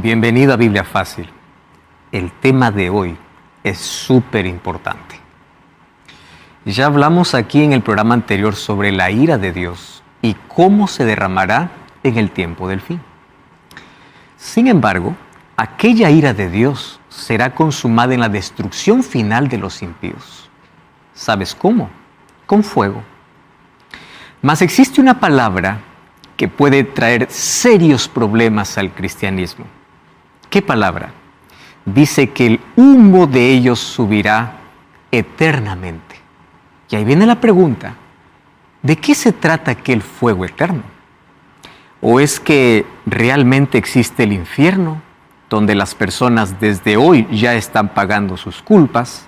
Bienvenido a Biblia Fácil. El tema de hoy es súper importante. Ya hablamos aquí en el programa anterior sobre la ira de Dios y cómo se derramará en el tiempo del fin. Sin embargo, aquella ira de Dios será consumada en la destrucción final de los impíos. ¿Sabes cómo? Con fuego. Mas existe una palabra que puede traer serios problemas al cristianismo. ¿Qué palabra? Dice que el humo de ellos subirá eternamente. Y ahí viene la pregunta, ¿de qué se trata aquel fuego eterno? ¿O es que realmente existe el infierno, donde las personas desde hoy ya están pagando sus culpas?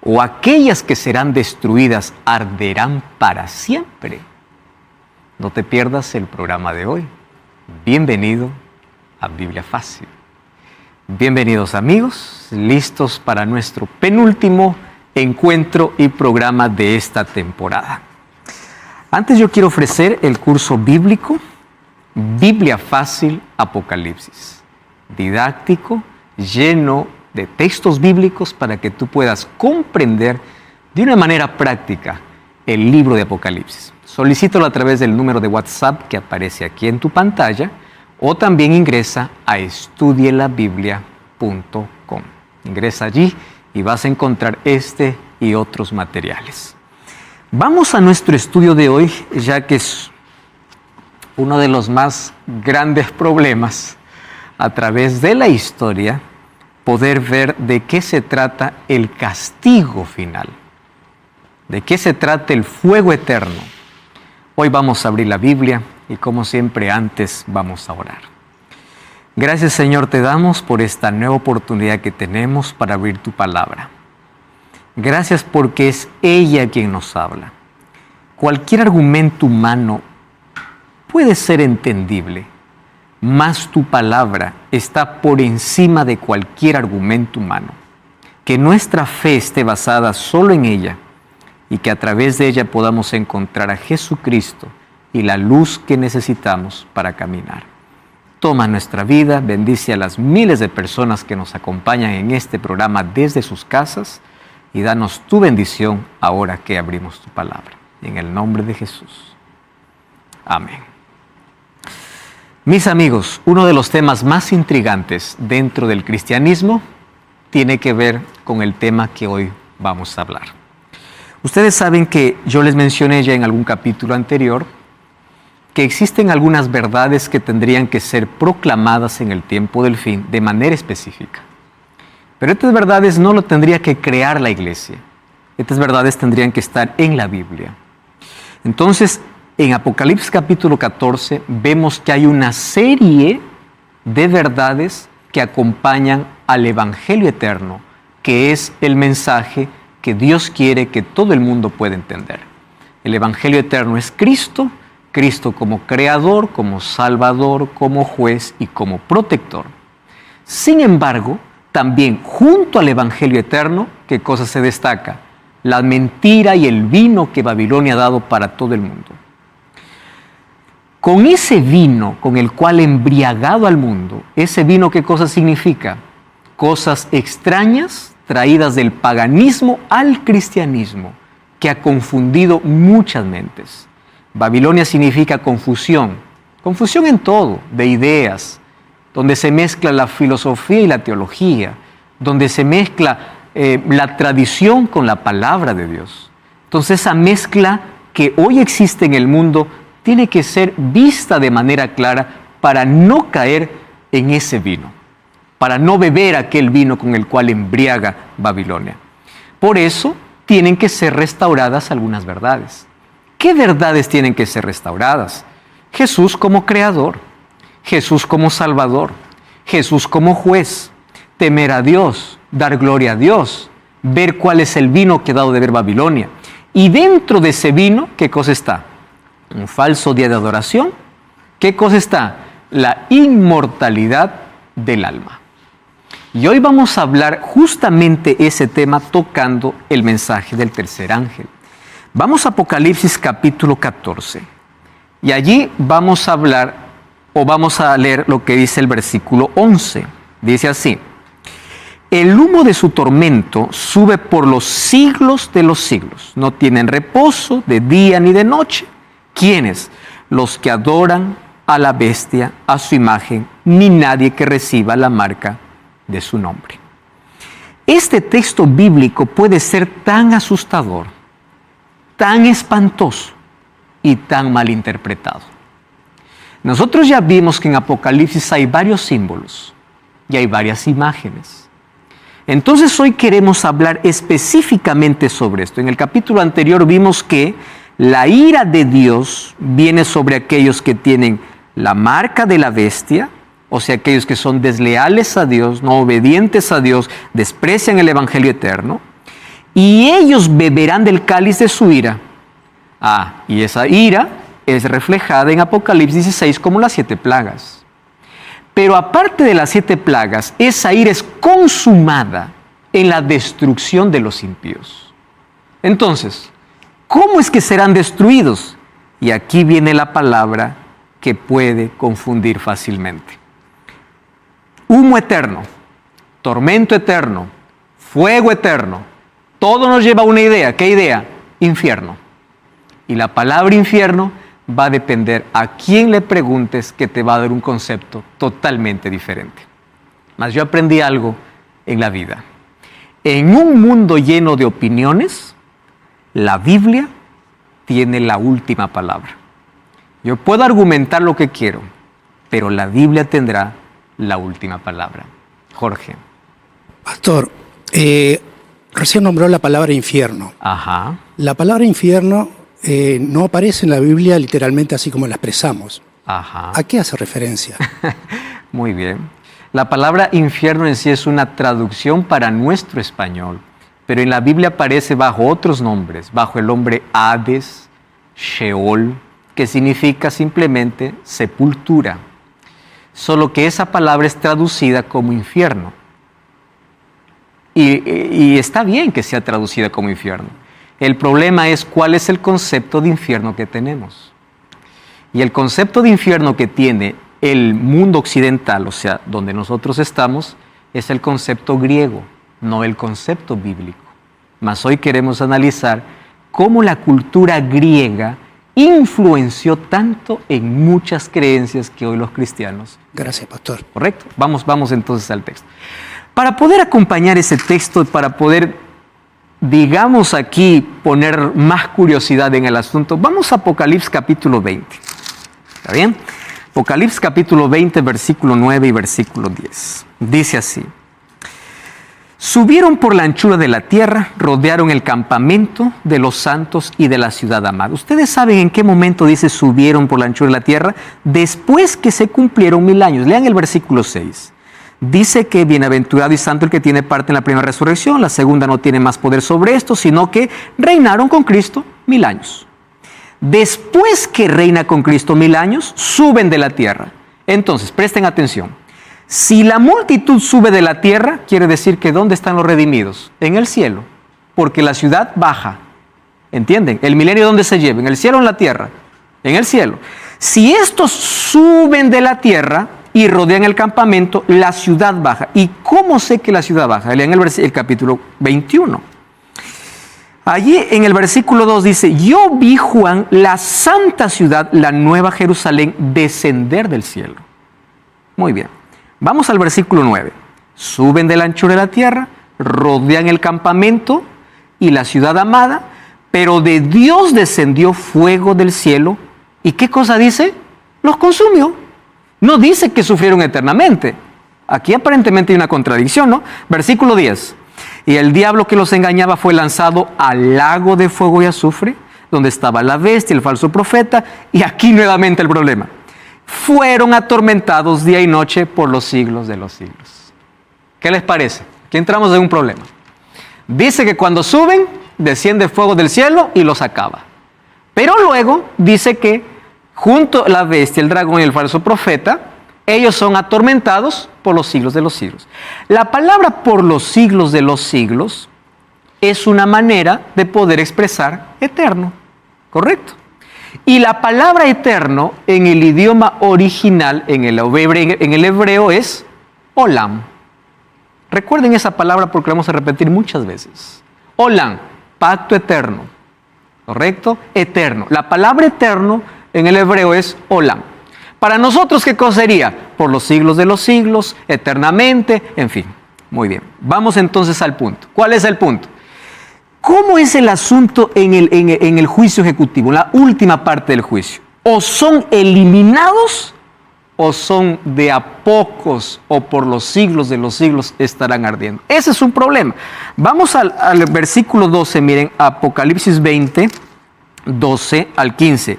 ¿O aquellas que serán destruidas arderán para siempre? No te pierdas el programa de hoy. Bienvenido a Biblia Fácil. Bienvenidos amigos, listos para nuestro penúltimo encuentro y programa de esta temporada. Antes yo quiero ofrecer el curso bíblico Biblia Fácil Apocalipsis, didáctico, lleno de textos bíblicos para que tú puedas comprender de una manera práctica el libro de Apocalipsis. Solicítalo a través del número de WhatsApp que aparece aquí en tu pantalla o también ingresa a estudielabiblia.com. Ingresa allí y vas a encontrar este y otros materiales. Vamos a nuestro estudio de hoy, ya que es uno de los más grandes problemas a través de la historia, poder ver de qué se trata el castigo final, de qué se trata el fuego eterno. Hoy vamos a abrir la Biblia y como siempre antes vamos a orar. Gracias Señor te damos por esta nueva oportunidad que tenemos para abrir tu palabra. Gracias porque es ella quien nos habla. Cualquier argumento humano puede ser entendible, mas tu palabra está por encima de cualquier argumento humano. Que nuestra fe esté basada solo en ella y que a través de ella podamos encontrar a Jesucristo y la luz que necesitamos para caminar. Toma nuestra vida, bendice a las miles de personas que nos acompañan en este programa desde sus casas y danos tu bendición ahora que abrimos tu palabra. En el nombre de Jesús. Amén. Mis amigos, uno de los temas más intrigantes dentro del cristianismo tiene que ver con el tema que hoy vamos a hablar. Ustedes saben que yo les mencioné ya en algún capítulo anterior que existen algunas verdades que tendrían que ser proclamadas en el tiempo del fin de manera específica. Pero estas verdades no lo tendría que crear la iglesia. Estas verdades tendrían que estar en la Biblia. Entonces, en Apocalipsis capítulo 14 vemos que hay una serie de verdades que acompañan al Evangelio eterno, que es el mensaje que Dios quiere que todo el mundo pueda entender. El Evangelio eterno es Cristo, Cristo como creador, como salvador, como juez y como protector. Sin embargo, también junto al Evangelio eterno, ¿qué cosa se destaca? La mentira y el vino que Babilonia ha dado para todo el mundo. Con ese vino con el cual ha embriagado al mundo, ese vino, ¿qué cosa significa? Cosas extrañas traídas del paganismo al cristianismo, que ha confundido muchas mentes. Babilonia significa confusión, confusión en todo, de ideas, donde se mezcla la filosofía y la teología, donde se mezcla la tradición con la palabra de Dios. Entonces esa mezcla que hoy existe en el mundo tiene que ser vista de manera clara para no caer en ese vino, para no beber aquel vino con el cual embriaga Babilonia. Por eso tienen que ser restauradas algunas verdades. ¿Qué verdades tienen que ser restauradas? Jesús como creador, Jesús como salvador, Jesús como juez, temer a Dios, dar gloria a Dios, ver cuál es el vino que ha dado de beber Babilonia. Y dentro de ese vino, ¿qué cosa está? Un falso día de adoración. ¿Qué cosa está? La inmortalidad del alma. Y hoy vamos a hablar justamente ese tema tocando el mensaje del tercer ángel. Vamos a Apocalipsis capítulo 14 y allí vamos a hablar o vamos a leer lo que dice el versículo 11. Dice así: el humo de su tormento sube por los siglos de los siglos. No tienen reposo de día ni de noche. ¿Quiénes? Los que adoran a la bestia, a su imagen, ni nadie que reciba la marca de su nombre. Este texto bíblico puede ser tan asustador, tan espantoso y tan mal interpretado. Nosotros ya vimos que en Apocalipsis hay varios símbolos y hay varias imágenes. Entonces hoy queremos hablar específicamente sobre esto. En el capítulo anterior vimos que la ira de Dios viene sobre aquellos que tienen la marca de la bestia, o sea, aquellos que son desleales a Dios, no obedientes a Dios, desprecian el Evangelio eterno, y ellos beberán del cáliz de su ira. Y esa ira es reflejada en Apocalipsis 16 como las 7 plagas. Pero aparte de las 7 plagas, esa ira es consumada en la destrucción de los impíos. Entonces, ¿cómo es que serán destruidos? Y aquí viene la palabra que puede confundir fácilmente. Humo eterno, tormento eterno, fuego eterno. Todo nos lleva a una idea. ¿Qué idea? Infierno. Y la palabra infierno va a depender a quién le preguntes, que te va a dar un concepto totalmente diferente. Mas yo aprendí algo en la vida. En un mundo lleno de opiniones, la Biblia tiene la última palabra. Yo puedo argumentar lo que quiero, pero la Biblia tendrá la última palabra. Jorge. Pastor, recién nombró la palabra infierno. Ajá. La palabra infierno no aparece en la Biblia literalmente así como la expresamos. Ajá. ¿A qué hace referencia? Muy bien. La palabra infierno en sí es una traducción para nuestro español, pero en la Biblia aparece bajo otros nombres, bajo el nombre Hades, Sheol, que significa simplemente sepultura. Solo que esa palabra es traducida como infierno. Y está bien que sea traducida como infierno. El problema es cuál es el concepto de infierno que tenemos. Y el concepto de infierno que tiene el mundo occidental, o sea, donde nosotros estamos, es el concepto griego, no el concepto bíblico. Mas hoy queremos analizar cómo la cultura griega influenció tanto en muchas creencias que hoy los cristianos. Gracias, pastor. Correcto. Vamos entonces al texto. Para poder acompañar ese texto, para poder, digamos aquí, poner más curiosidad en el asunto, vamos a Apocalipsis capítulo 20. ¿Está bien? Apocalipsis capítulo 20, versículo 9 y versículo 10. Dice así: subieron por la anchura de la tierra, rodearon el campamento de los santos y de la ciudad amada. ¿Ustedes saben en qué momento dice subieron por la anchura de la tierra? Después que se cumplieron 1000 años. Lean el versículo 6. Dice que bienaventurado y santo el que tiene parte en la primera resurrección, la segunda no tiene más poder sobre esto, sino que reinaron con Cristo 1000 años. Después que reina con Cristo 1000 años, suben de la tierra. Entonces, presten atención. Si la multitud sube de la tierra, quiere decir que ¿dónde están los redimidos? En el cielo, porque la ciudad baja. ¿Entienden? El milenio, ¿dónde se lleva? ¿En el cielo o en la tierra? En el cielo. Si estos suben de la tierra y rodean el campamento, la ciudad baja. ¿Y cómo sé que la ciudad baja? Lean el capítulo 21. Allí en el versículo 2 dice: yo vi, Juan, la santa ciudad, la nueva Jerusalén, descender del cielo. Muy bien. Vamos al versículo 9. Suben de la anchura de la tierra, rodean el campamento y la ciudad amada, pero de Dios descendió fuego del cielo. ¿Y qué cosa dice? Los consumió. No dice que sufrieron eternamente. Aquí aparentemente hay una contradicción, ¿no? Versículo 10. Y el diablo que los engañaba fue lanzado al lago de fuego y azufre, donde estaba la bestia, el falso profeta, y aquí nuevamente el problema. Fueron atormentados día y noche por los siglos de los siglos. ¿Qué les parece? Aquí entramos en un problema. Dice que cuando suben, desciende fuego del cielo y los acaba. Pero luego dice que junto a la bestia, el dragón y el falso profeta, ellos son atormentados por los siglos de los siglos. La palabra por los siglos de los siglos es una manera de poder expresar eterno. ¿Correcto? Y la palabra eterno en el idioma original, en el hebreo, es Olam. Recuerden esa palabra porque la vamos a repetir muchas veces. Olam, pacto eterno. ¿Correcto? Eterno. La palabra eterno en el hebreo es olam. Para nosotros, ¿qué cosa sería? Por los siglos de los siglos, eternamente, en fin. Muy bien. Vamos entonces al punto. ¿Cuál es el punto? ¿Cómo es el asunto en el juicio ejecutivo, la última parte del juicio? ¿O son eliminados o son de a pocos o por los siglos de los siglos estarán ardiendo? Ese es un problema. Vamos al versículo 12, miren, Apocalipsis 20, 12 al 15.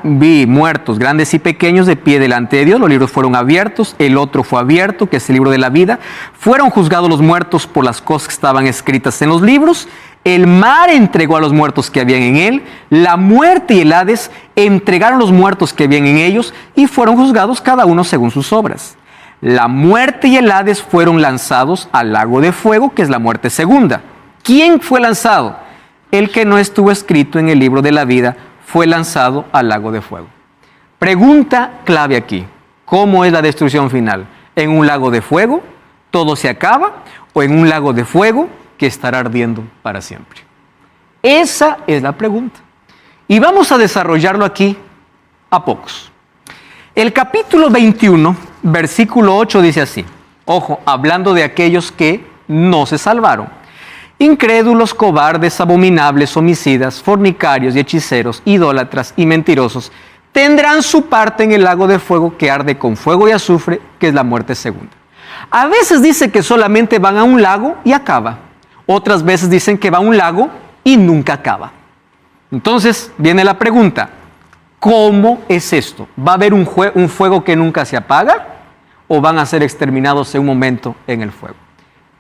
Vi muertos, grandes y pequeños, de pie delante de Dios. Los libros fueron abiertos, el otro fue abierto, que es el libro de la vida. Fueron juzgados los muertos por las cosas que estaban escritas en los libros. El mar entregó a los muertos que habían en él. La muerte y el Hades entregaron los muertos que habían en ellos y fueron juzgados cada uno según sus obras. La muerte y el Hades fueron lanzados al lago de fuego, que es la muerte segunda. ¿Quién fue lanzado? El que no estuvo escrito en el libro de la vida fue lanzado al lago de fuego. Pregunta clave aquí. ¿Cómo es la destrucción final? ¿En un lago de fuego todo se acaba o en un lago de fuego que estará ardiendo para siempre? Esa es la pregunta. Y vamos a desarrollarlo aquí a pocos. El capítulo 21, versículo 8 dice así. Ojo, hablando de aquellos que no se salvaron. Incrédulos, cobardes, abominables, homicidas, fornicarios y hechiceros, idólatras y mentirosos, tendrán su parte en el lago de fuego que arde con fuego y azufre, que es la muerte segunda. A veces dice que solamente van a un lago y acaba. Otras veces dicen que va a un lago y nunca acaba. Entonces viene la pregunta, ¿cómo es esto? ¿Va a haber un fuego que nunca se apaga o van a ser exterminados en un momento en el fuego?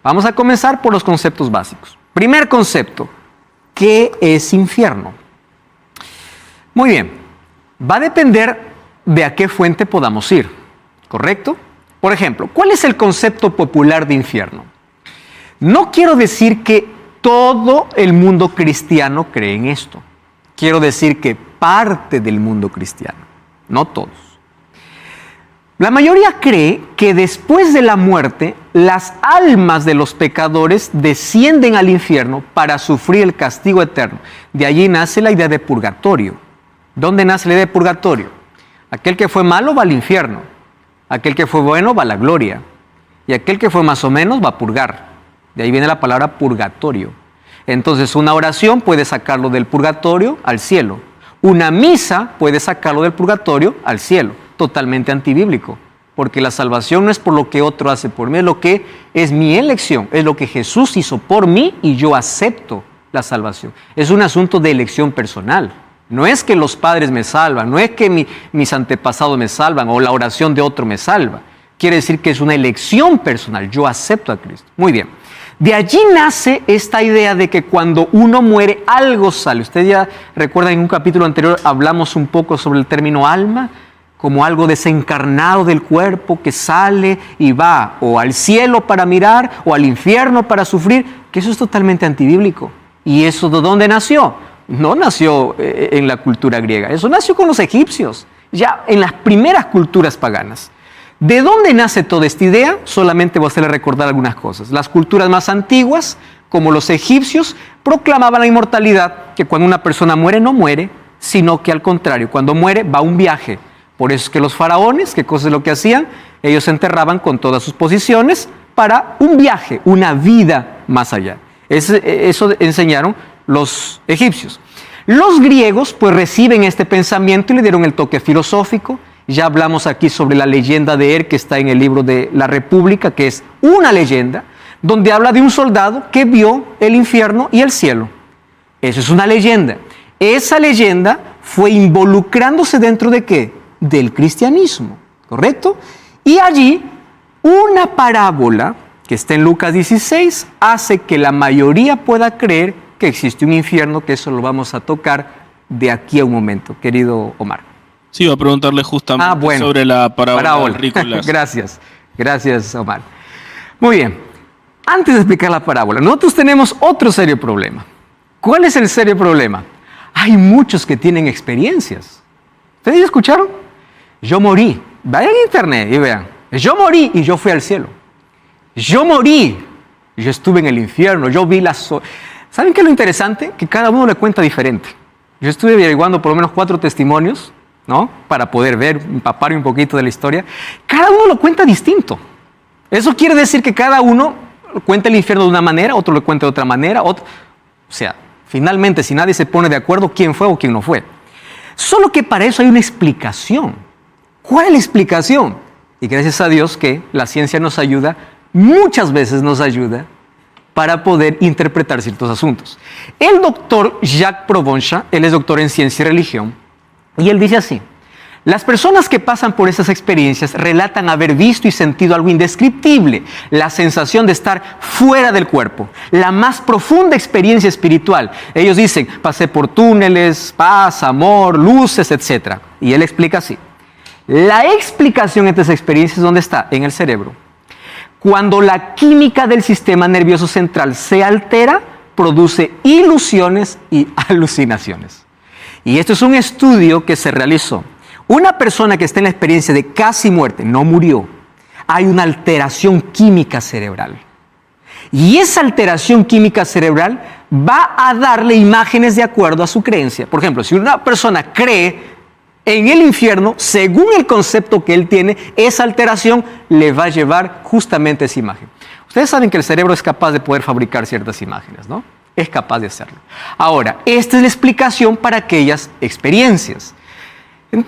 Vamos a comenzar por los conceptos básicos. Primer concepto, ¿qué es infierno? Muy bien, va a depender de a qué fuente podamos ir, ¿correcto? Por ejemplo, ¿cuál es el concepto popular de infierno? No quiero decir que todo el mundo cristiano cree en esto. Quiero decir que parte del mundo cristiano, no todos. La mayoría cree que después de la muerte, las almas de los pecadores descienden al infierno para sufrir el castigo eterno. De allí nace la idea de purgatorio. ¿Dónde nace la idea de purgatorio? Aquel que fue malo va al infierno, aquel que fue bueno va a la gloria, y aquel que fue más o menos va a purgar. De ahí viene la palabra purgatorio. Entonces, una oración puede sacarlo del purgatorio al cielo. Una misa puede sacarlo del purgatorio al cielo. Totalmente antibíblico, porque la salvación no es por lo que otro hace por mí, es lo que es mi elección, es lo que Jesús hizo por mí y yo acepto la salvación. Es un asunto de elección personal. No es que los padres me salvan, no es que mis antepasados me salvan o la oración de otro me salva. Quiere decir que es una elección personal, yo acepto a Cristo. Muy bien. De allí nace esta idea de que cuando uno muere, algo sale. Usted ya recuerda, en un capítulo anterior hablamos un poco sobre el término alma, como algo desencarnado del cuerpo que sale y va o al cielo para mirar o al infierno para sufrir, que eso es totalmente antibíblico. ¿Y eso de dónde nació? No nació en la cultura griega, eso nació con los egipcios, ya en las primeras culturas paganas. ¿De dónde nace toda esta idea? Solamente voy a hacerle recordar algunas cosas. Las culturas más antiguas, como los egipcios, proclamaban la inmortalidad, que cuando una persona muere no muere, sino que al contrario, cuando muere va a un viaje. Por eso es que los faraones, ¿qué cosa es lo que hacían? Ellos se enterraban con todas sus posesiones para un viaje, una vida más allá. Eso enseñaron los egipcios. Los griegos pues reciben este pensamiento y le dieron el toque filosófico. Ya hablamos aquí sobre la leyenda de Er, que está en el libro de la República, que es una leyenda, donde habla de un soldado que vio el infierno y el cielo. Eso es una leyenda. Esa leyenda fue involucrándose dentro de ¿qué? Del cristianismo, ¿correcto? Y allí una parábola que está en Lucas 16 hace que la mayoría pueda creer que existe un infierno, que eso lo vamos a tocar de aquí a un momento, querido Omar. Sí, iba a preguntarle justamente sobre la parábola agrícola. Gracias, Omar. Muy bien, antes de explicar la parábola, nosotros tenemos otro serio problema. ¿Cuál es el serio problema? Hay muchos que tienen experiencias. ¿Ustedes ya escucharon? Yo morí. Vayan a internet y vean. Yo morí y yo fui al cielo. Yo morí y yo estuve en el infierno. Yo vi las... ¿Saben qué es lo interesante? Que cada uno le cuenta diferente. Yo estuve averiguando por lo menos 4 testimonios, ¿no? Para poder ver, empapar un poquito de la historia. Cada uno lo cuenta distinto. Eso quiere decir que cada uno cuenta el infierno de una manera, otro lo cuenta de otra manera. O sea, finalmente, si nadie se pone de acuerdo, quién fue o quién no fue. Solo que para eso hay una explicación. ¿Cuál es la explicación? Y gracias a Dios que la ciencia nos ayuda, muchas veces nos ayuda para poder interpretar ciertos asuntos. El doctor Jacques Provenza, él es doctor en ciencia y religión, y él dice así: las personas que pasan por esas experiencias relatan haber visto y sentido algo indescriptible, la sensación de estar fuera del cuerpo, la más profunda experiencia espiritual. Ellos dicen, pasé por túneles, paz, amor, luces, etc. Y él explica así: la explicación de estas experiencias, ¿dónde está? En el cerebro. Cuando la química del sistema nervioso central se altera, produce ilusiones y alucinaciones. Y esto es un estudio que se realizó. Una persona que está en la experiencia de casi muerte, no murió, hay una alteración química cerebral. Y esa alteración química cerebral va a darle imágenes de acuerdo a su creencia. Por ejemplo, si una persona cree en el infierno, según el concepto que él tiene, esa alteración le va a llevar justamente esa imagen. Ustedes saben que el cerebro es capaz de poder fabricar ciertas imágenes, ¿no? Es capaz de hacerlo. Ahora, esta es la explicación para aquellas experiencias.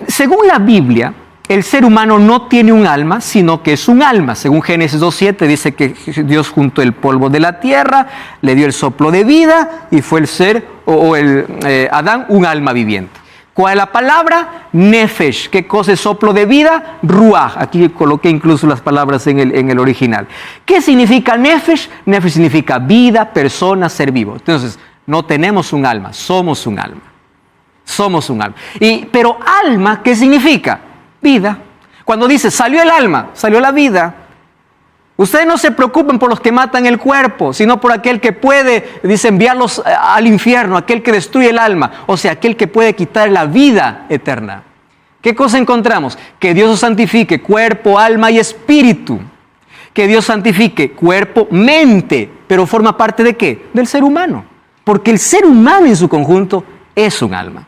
Según la Biblia, el ser humano no tiene un alma, sino que es un alma. Según Génesis 2:7 dice que Dios juntó el polvo de la tierra, le dio el soplo de vida y fue el ser, Adán, un alma viviente. ¿Cuál es la palabra? Nefesh. ¿Qué cosa es soplo de vida? Ruach. Aquí coloqué incluso las palabras en el original. ¿Qué significa Nefesh? Nefesh significa vida, persona, ser vivo. Entonces, no tenemos un alma, somos un alma. Somos un alma. Pero alma, ¿qué significa? Vida. Cuando dice, salió el alma, salió la vida. Ustedes no se preocupen por los que matan el cuerpo, sino por aquel que puede, dice, enviarlos al infierno, aquel que destruye el alma, o sea, aquel que puede quitar la vida eterna. ¿Qué cosa encontramos? Que Dios os santifique cuerpo, alma y espíritu. Que Dios santifique cuerpo, mente, pero forma parte ¿de qué? Del ser humano. Porque el ser humano en su conjunto es un alma.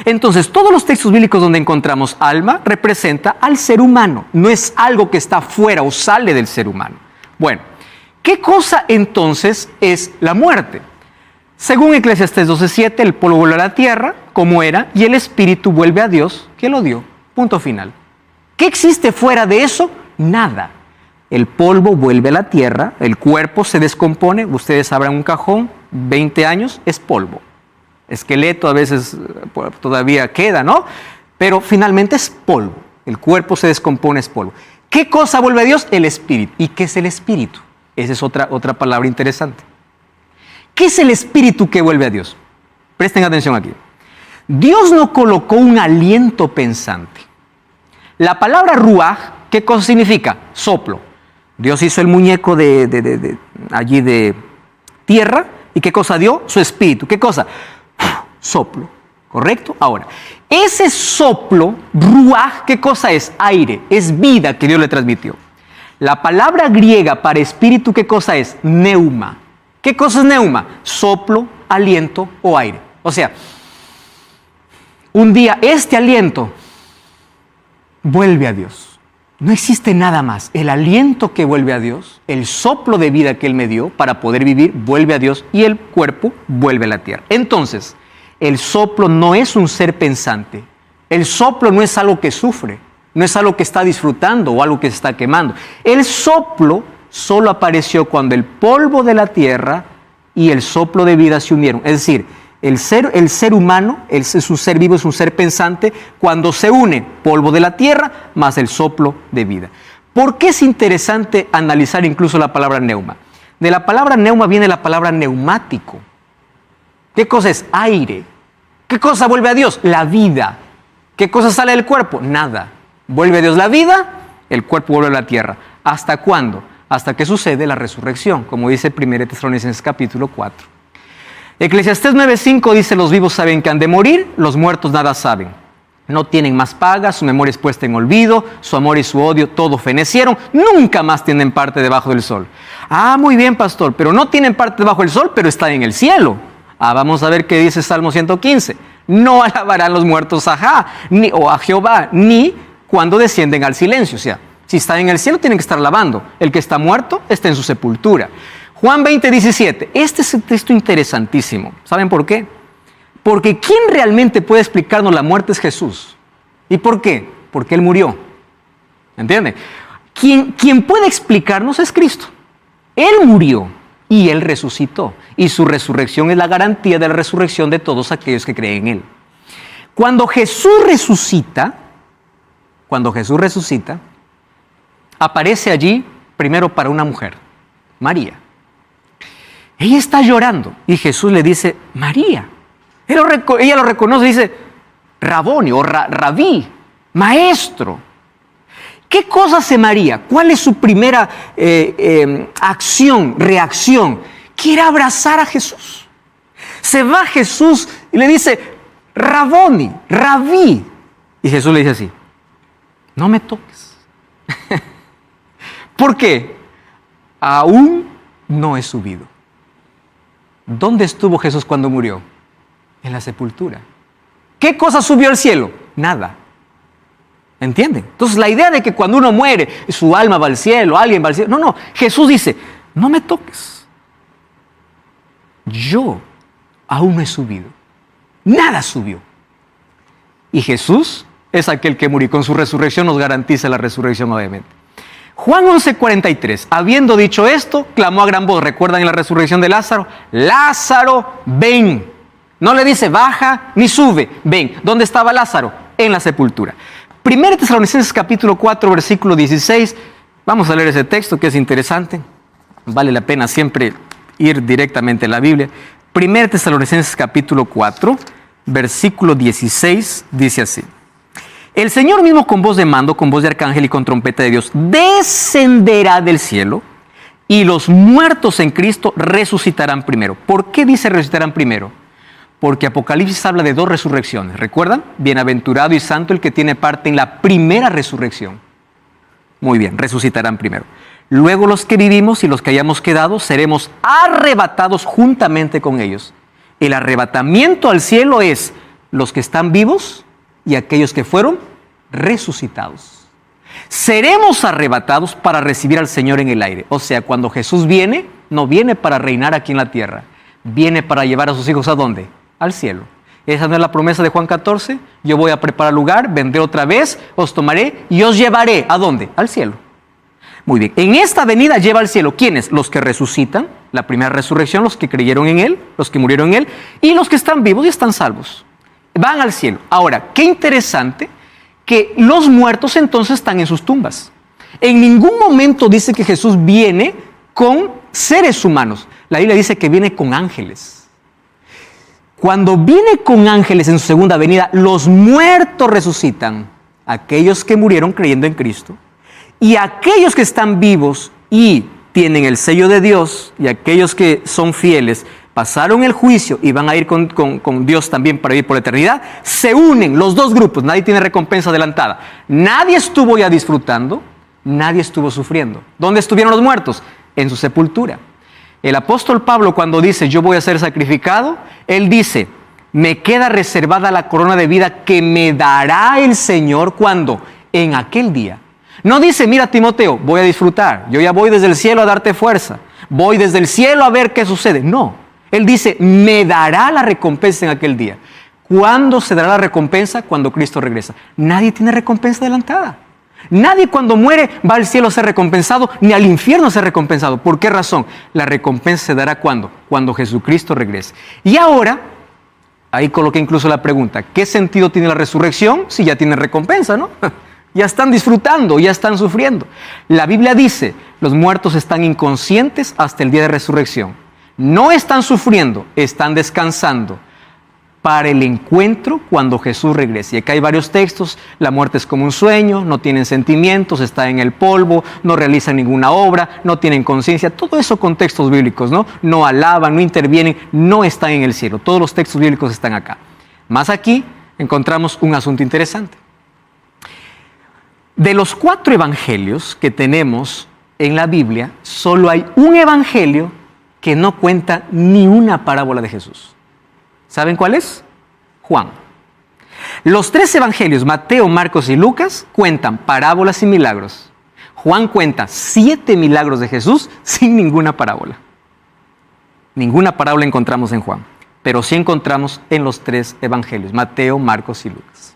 Entonces, todos los textos bíblicos donde encontramos alma representa al ser humano. No es algo que está fuera o sale del ser humano. Bueno, ¿qué cosa entonces es la muerte? Según Eclesiastés 12:7, el polvo vuelve a la tierra, como era, y el espíritu vuelve a Dios, que lo dio. Punto final. ¿Qué existe fuera de eso? Nada. El polvo vuelve a la tierra, el cuerpo se descompone. Ustedes abran un cajón, 20 años, es polvo. Esqueleto a veces todavía queda, ¿no? Pero finalmente es polvo. El cuerpo se descompone, es polvo. ¿Qué cosa vuelve a Dios? El espíritu. ¿Y qué es el espíritu? Esa es otra palabra interesante. ¿Qué es el espíritu que vuelve a Dios? Presten atención aquí. Dios no colocó un aliento pensante. La palabra ruaj, ¿qué cosa significa? Soplo. Dios hizo el muñeco allí de tierra. ¿Y qué cosa dio? Su espíritu. ¿Qué cosa? Soplo, ¿correcto? Ahora, ese soplo, ruaj, ¿qué cosa es? Aire, es vida que Dios le transmitió. La palabra griega para espíritu, ¿qué cosa es? Neuma. ¿Qué cosa es neuma? Soplo, aliento o aire. O sea, un día este aliento vuelve a Dios. No existe nada más. El aliento que vuelve a Dios, el soplo de vida que Él me dio para poder vivir, vuelve a Dios y el cuerpo vuelve a la tierra. Entonces, el soplo no es un ser pensante. El soplo no es algo que sufre, no es algo que está disfrutando o algo que se está quemando. El soplo solo apareció cuando el polvo de la tierra y el soplo de vida se unieron. Es decir, el ser humano es un ser vivo, es un ser pensante, cuando se une polvo de la tierra más el soplo de vida. ¿Por qué es interesante analizar incluso la palabra neuma? De la palabra neuma viene la palabra neumático. ¿Qué cosa es? Aire. ¿Qué cosa vuelve a Dios? La vida. ¿Qué cosa sale del cuerpo? Nada. Vuelve a Dios la vida, el cuerpo vuelve a la tierra. ¿Hasta cuándo? Hasta que sucede la resurrección, como dice 1 Tesalonicenses capítulo 4. Eclesiastés 9:5 dice: los vivos saben que han de morir, los muertos nada saben. No tienen más paga, su memoria es puesta en olvido, su amor y su odio todo fenecieron, nunca más tienen parte debajo del sol. Ah, muy bien, pastor, pero no tienen parte debajo del sol, pero están en el cielo. Ah, vamos a ver qué dice Salmo 115. No alabarán los muertos a Jehová, ni cuando descienden al silencio. O sea, si están en el cielo tienen que estar alabando. El que está muerto está en su sepultura. Juan 20:17. Este es un texto interesantísimo. ¿Saben por qué? Porque ¿quién realmente puede explicarnos la muerte? Es Jesús. ¿Y por qué? Porque Él murió. ¿Entienden? Quien puede explicarnos es Cristo. Él murió y Él resucitó. Y su resurrección es la garantía de la resurrección de todos aquellos que creen en Él. Cuando Jesús resucita, aparece allí primero para una mujer, María. Ella está llorando y Jesús le dice, María. Ella lo reconoce y dice, Raboni o Rabí, maestro. ¿Qué cosa hace María? ¿Cuál es su primera reacción? Quiere abrazar a Jesús. Se va Jesús y le dice, Raboni, Rabí. Y Jesús le dice así, no me toques. ¿Por qué? Aún no he subido. ¿Dónde estuvo Jesús cuando murió? En la sepultura. ¿Qué cosa subió al cielo? Nada. ¿Entienden? Entonces la idea de que cuando uno muere, su alma va al cielo, alguien va al cielo. No, Jesús dice, no me toques. Yo aún no he subido. Nada subió. Y Jesús es aquel que murió. Con su resurrección nos garantiza la resurrección obviamente. Juan 11:43, habiendo dicho esto, clamó a gran voz. ¿Recuerdan en la resurrección de Lázaro? Lázaro, ven. No le dice baja ni sube, ven. ¿Dónde estaba Lázaro? En la sepultura. 1 Tesalonicenses capítulo 4, versículo 16. Vamos a leer ese texto que es interesante. Vale la pena siempre ir directamente a la Biblia. 1 Tesalonicenses capítulo 4, versículo 16, dice así. El Señor mismo con voz de mando, con voz de arcángel y con trompeta de Dios, descenderá del cielo y los muertos en Cristo resucitarán primero. ¿Por qué dice resucitarán primero? Porque Apocalipsis habla de dos resurrecciones. ¿Recuerdan? Bienaventurado y santo el que tiene parte en la primera resurrección. Muy bien, resucitarán primero. Luego los que vivimos y los que hayamos quedado seremos arrebatados juntamente con ellos. El arrebatamiento al cielo es los que están vivos y aquellos que fueron resucitados. Seremos arrebatados para recibir al Señor en el aire. O sea, cuando Jesús viene, no viene para reinar aquí en la tierra. Viene para llevar a sus hijos ¿a dónde? Al cielo. Esa no es la promesa de Juan 14. Yo voy a preparar lugar, vendré otra vez, os tomaré y os llevaré. ¿A dónde? Al cielo. Muy bien. En esta venida lleva al cielo. ¿Quiénes? Los que resucitan, la primera resurrección, los que creyeron en Él, los que murieron en Él, y los que están vivos y están salvos. Van al cielo. Ahora, qué interesante que los muertos entonces están en sus tumbas. En ningún momento dice que Jesús viene con seres humanos. La Biblia dice que viene con ángeles. Cuando viene con ángeles en su segunda venida, los muertos resucitan. Aquellos que murieron creyendo en Cristo. Y aquellos que están vivos y tienen el sello de Dios, y aquellos que son fieles, pasaron el juicio y van a ir con Dios también para vivir por la eternidad, se unen los dos grupos. Nadie tiene recompensa adelantada. Nadie estuvo ya disfrutando, nadie estuvo sufriendo. ¿Dónde estuvieron los muertos? En su sepultura. El apóstol Pablo, cuando dice yo voy a ser sacrificado, él dice, me queda reservada la corona de vida que me dará el Señor. ¿Cuándo? En aquel día. No dice, mira Timoteo, voy a disfrutar, yo ya voy desde el cielo a darte fuerza, voy desde el cielo a ver qué sucede. No. Él dice, me dará la recompensa en aquel día. ¿Cuándo se dará la recompensa? Cuando Cristo regresa. Nadie tiene recompensa adelantada. Nadie cuando muere va al cielo a ser recompensado, ni al infierno a ser recompensado. ¿Por qué razón? La recompensa se dará ¿cuándo? Cuando Jesucristo regrese. Y ahora, ahí coloqué incluso la pregunta, ¿qué sentido tiene la resurrección si ya tiene recompensa, no? Ya están disfrutando, ya están sufriendo. La Biblia dice, los muertos están inconscientes hasta el día de resurrección. No están sufriendo, están descansando para el encuentro cuando Jesús regrese. Y acá hay varios textos. La muerte es como un sueño, no tienen sentimientos, están en el polvo, no realizan ninguna obra, no tienen conciencia. Todo eso con textos bíblicos, ¿no? No alaban, no intervienen, no están en el cielo. Todos los textos bíblicos están acá. Más aquí, encontramos un asunto interesante. De los 4 evangelios que tenemos en la Biblia, solo hay un evangelio que no cuenta ni una parábola de Jesús. ¿Saben cuál es? Juan. Los 3 evangelios, Mateo, Marcos y Lucas, cuentan parábolas y milagros. Juan cuenta 7 milagros de Jesús sin ninguna parábola. Ninguna parábola encontramos en Juan, pero sí encontramos en los 3 evangelios, Mateo, Marcos y Lucas.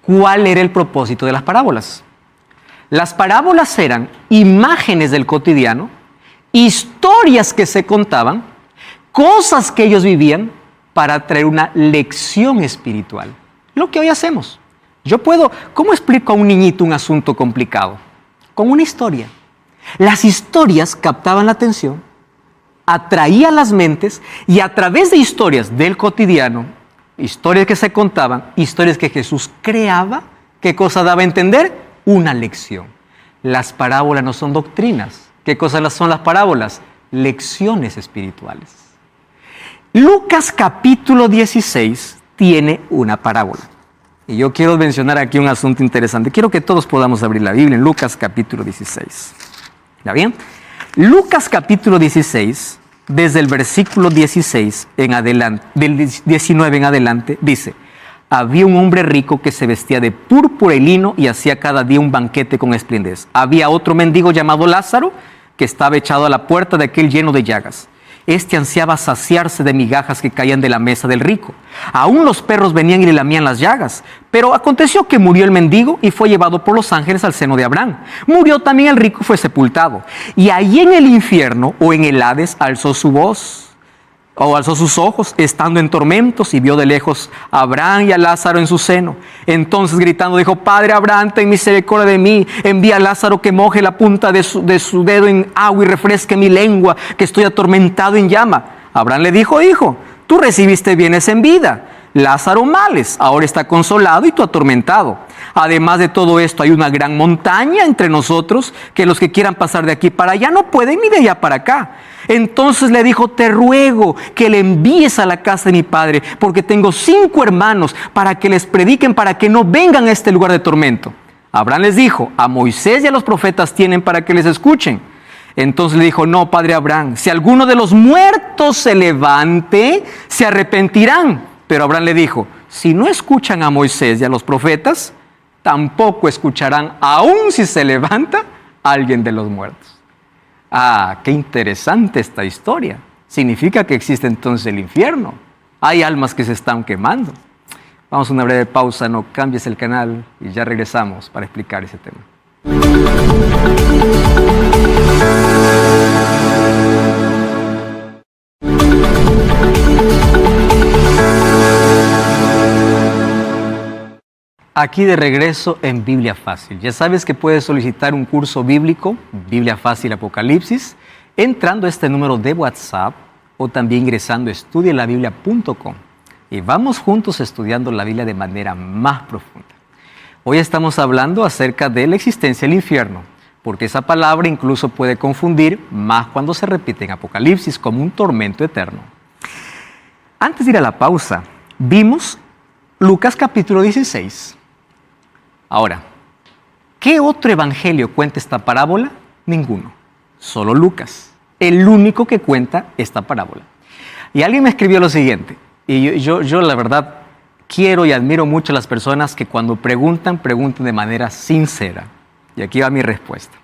¿Cuál era el propósito de las parábolas? Las parábolas eran imágenes del cotidiano, historias que se contaban, cosas que ellos vivían para traer una lección espiritual. Lo que hoy hacemos. ¿Cómo explico a un niñito un asunto complicado? Con una historia. Las historias captaban la atención, atraían las mentes y a través de historias del cotidiano, historias que se contaban, historias que Jesús creaba, ¿qué cosa daba a entender? Una lección. Las parábolas no son doctrinas. ¿Qué cosas son las parábolas? Lecciones espirituales. Lucas capítulo 16 tiene una parábola. Y yo quiero mencionar aquí un asunto interesante. Quiero que todos podamos abrir la Biblia en Lucas capítulo 16. ¿Está bien? Lucas capítulo 16, desde el versículo 16 en adelante, del 19 en adelante, dice: había un hombre rico que se vestía de púrpura y lino y hacía cada día un banquete con esplendor. Había otro mendigo llamado Lázaro que estaba echado a la puerta de aquel lleno de llagas. Este ansiaba saciarse de migajas que caían de la mesa del rico. Aún los perros venían y le lamían las llagas. Pero aconteció que murió el mendigo y fue llevado por los ángeles al seno de Abraham. Murió también el rico y fue sepultado. Y allí en el infierno o en el Hades alzó su voz, o alzó sus ojos, estando en tormentos, y vio de lejos a Abraham y a Lázaro en su seno. Entonces gritando dijo: Padre Abraham, ten misericordia de mí, envía a Lázaro que moje la punta de su dedo en agua y refresque mi lengua, que estoy atormentado en llama. Abraham le dijo: Hijo, tú recibiste bienes en vida, Lázaro males, ahora está consolado y tú atormentado. Además de todo esto, hay una gran montaña entre nosotros, que los que quieran pasar de aquí para allá no pueden, ni de allá para acá. Entonces le dijo: te ruego que le envíes a la casa de mi padre, porque tengo 5 hermanos, para que les prediquen, para que no vengan a este lugar de tormento. Abraham les dijo: a Moisés y a los profetas tienen para que les escuchen. Entonces le dijo: no, padre Abraham, si alguno de los muertos se levante, se arrepentirán. Pero Abraham le dijo: si no escuchan a Moisés y a los profetas, tampoco escucharán, aun si se levanta alguien de los muertos. Ah, qué interesante esta historia. Significa que existe entonces el infierno. Hay almas que se están quemando. Vamos a una breve pausa, no cambies el canal y ya regresamos para explicar ese tema. Aquí de regreso en Biblia Fácil. Ya sabes que puedes solicitar un curso bíblico, Biblia Fácil Apocalipsis, entrando a este número de WhatsApp o también ingresando a estudialabiblia.com. Y vamos juntos estudiando la Biblia de manera más profunda. Hoy estamos hablando acerca de la existencia del infierno, porque esa palabra incluso puede confundir más cuando se repite en Apocalipsis como un tormento eterno. Antes de ir a la pausa, vimos Lucas capítulo 16. Ahora, ¿qué otro evangelio cuenta esta parábola? Ninguno, solo Lucas, el único que cuenta esta parábola. Y alguien me escribió lo siguiente, y yo la verdad quiero y admiro mucho a las personas que cuando preguntan de manera sincera. Y aquí va mi respuesta.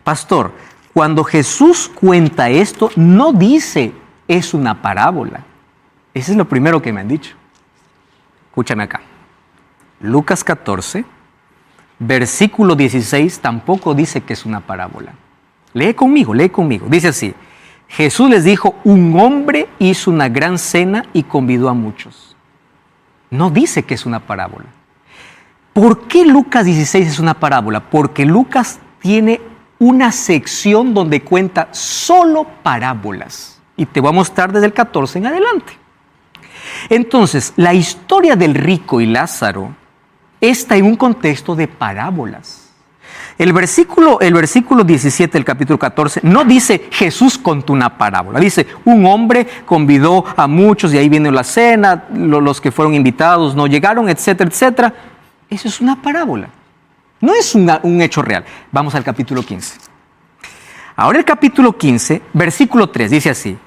Pastor, cuando Jesús cuenta esto, no dice es una parábola. Ese es lo primero que me han dicho. Escúchame acá. Lucas 14, versículo 16, tampoco dice que es una parábola. Lee conmigo. Dice así: Jesús les dijo: un hombre hizo una gran cena y convidó a muchos. No dice que es una parábola. ¿Por qué Lucas 16 es una parábola? Porque Lucas tiene una sección donde cuenta solo parábolas. Y te voy a mostrar desde el 14 en adelante. Entonces, la historia del rico y Lázaro está en un contexto de parábolas. El versículo 17 del capítulo 14 no dice Jesús contó una parábola. Dice, un hombre convidó a muchos y ahí viene la cena, los que fueron invitados no llegaron, etcétera, etcétera. Eso es una parábola. No es un hecho real. Vamos al capítulo 15. Ahora el capítulo 15, versículo 3, dice así.